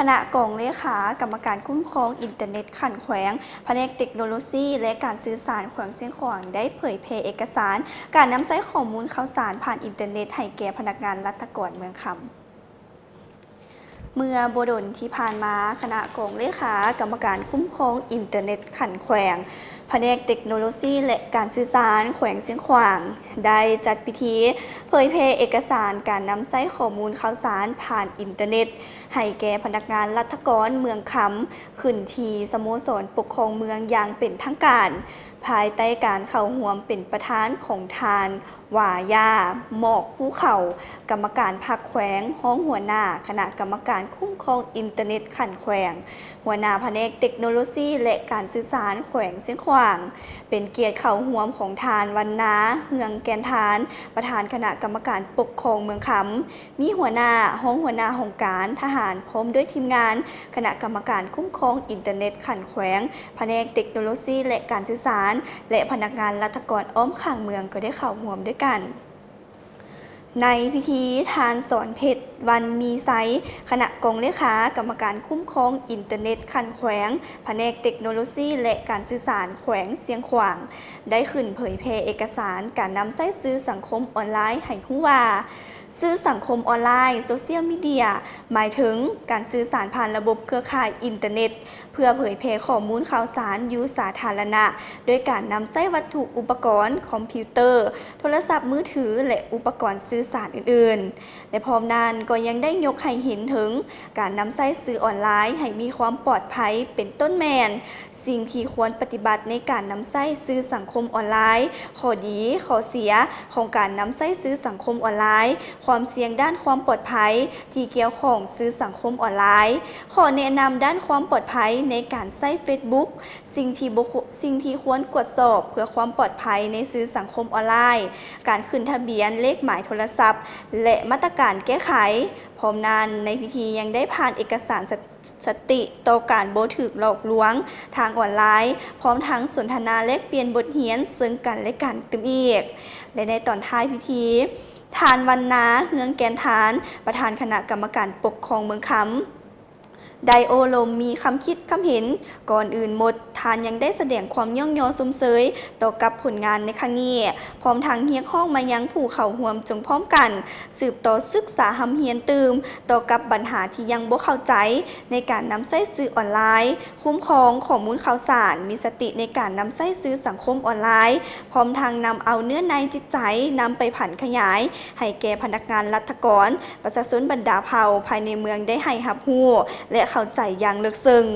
คณะกองเลขากรรมการคุ้มครองอินเทอร์เน็ตขันแขวงแผนกเทคโนโลยีและการสื่อสารแขวงเสียงขวางได้เผยแพร่เอกสาร การนำใช้ข้อมูลข่าวสารผ่านอินเทอร์เน็ตให้แก่พนักงานรัฐกรเมืองคำเมื่อโบดลที่ผ่านมาคณะกองเลขากรรมการคุ้มครองอินเทอร์เน็ตขันแขวงแผนกเทคโนโลยีและการสื่อสารแขวงเสียงขวางได้จัดพิธีเผยแพร่เอกสารการนำใช้ข้อมูลข่าวสารผ่านอินเทอร์เน็ตให้แก่พนักงานรัฐกรเมืองคำขึ้นที่สโมสรปกครองเมืองอย่างเป็นทางการภายใต้การเข้าร่วมเป็นประธานของทานว่ายาหมอกภูเขากรรมการภาคแขวงห้องหัวหน้าคณะกรรมการคุ้มครองอินเทอร์เน็ตขันแขวงหัวหน้าแผนกเทคโนโลยีและการสื่อสารแขวงเสียงขวางเป็นเกียรติเข้าร่วมของทานวันนาเฮืองแกนทานประธานคณะกรรมการปกครองเมืองคำมีหัวหน้าห้องหัวหน้าองค์การทหารพร้อมด้วยทีมงานคณะกรรมการคุ้มครองอินเทอร์เน็ตขันแขวงแผนกเทคโนโลยีและการสื่อสารและพนักงานรัฐกรอ้อมข้างเมืองก็ได้เข้าร่วมด้วยกันในพิธีทานสอนเพชรวันมีไซคณะกองเลขากรรมการคุ้มครองอินเทอร์เน็ตขันแขวงแผนกเทคโนโลยีและการสื่อสารแขวงเสียงขวางได้ขึ้นเผยแพร่เอกสารการนำใช้สื่อสังคมออนไลน์ให้รู้ว่าสื่อสังคมออนไลน์โซเชียลมีเดียหมายถึงการสื่อสารผ่านระบบเครือข่ายอินเทอร์เน็ตเพื่อเผยแพร่ข้อมูลข่าวสารอยู่สาธารณะโดยการนำใช้วัตถุอุปกรณ์คอมพิวเตอร์โทรศัพท์มือถือและอุปกรณ์สื่อสารอื่นๆและพร้อมนั้นก็ยังได้ยกให้เห็นถึงการนำใช้สื่อออนไลน์ให้มีความปลอดภัยเป็นต้นแมนสิ่งที่ควรปฏิบัติในการนำใช้สื่อสังคมออนไลน์ข้อดีข้อเสียของการนำใช้สื่อสังคมออนไลน์ความเสี่ยงด้านความปลอดภัยที่เกี่ยวข้องสื่อสังคมออนไลน์ขอแนะนำด้านความปลอดภัยในการใช้ Facebook สิ่งที่ควรตรวจสอบเพื่อความปลอดภัยในสื่อสังคมออนไลน์การขึ้นทะเบียนเลขหมายโทรศัพท์และมาตรการแก้ไขพร้อมนั้นในพิธียังได้ผ่านเอกสารสติต่อการบ่ถูกหลอกลวงทางออนไลน์พร้อมทั้งสนทนาแลกเปลี่ยนบทเรียนซึ่งกันและกันตึมอีกและในตอนท้ายพิธีทานวันนาเฮืองแกนทานประธานคณะกรรมการปกครองเมืองคำไดโอลมมีคำคิดคำเห็นก่อนอื่นหมดทานยังได้แสดงความย่องยอสมเสยต่อกับผลงานในครั้งนี้พร้อมทางเฮียกห้องมายังผู้เข้าร่วมจงพร้อมกันสืบต่อศึกษาหำเฮียนตืมต่อกับปัญหาที่ยังบ่เข้าใจในการนำใช้สื่อออนไลน์คุ้มครองข้อมูลข่าวสารมีสติในการนำใช้สื่อสังคมออนไลน์พร้อมทางนำเอาเนื้อในจิตใจนำไปผันขยายให้แก่พนักงานรัฐกรประชาชนบรรดาเผ่าภายในเมืองได้ให้รับรู้และเข้าใจอย่างลึกซึ้ง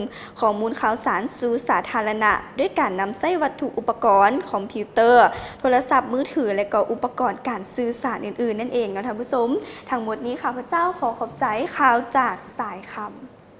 ข้อมูลข่าวสารสู่สาธารณะด้วยการนำใช้วัตถุอุปกรณ์คอมพิวเตอร์โทรศัพท์มือถือและก็อุปกรณ์การสื่อสารอื่นๆนั่นเองนะท่านผู้ชมทั้งหมดนี้ข้าพเจ้าขอขอบใจข่าวจากสายคำ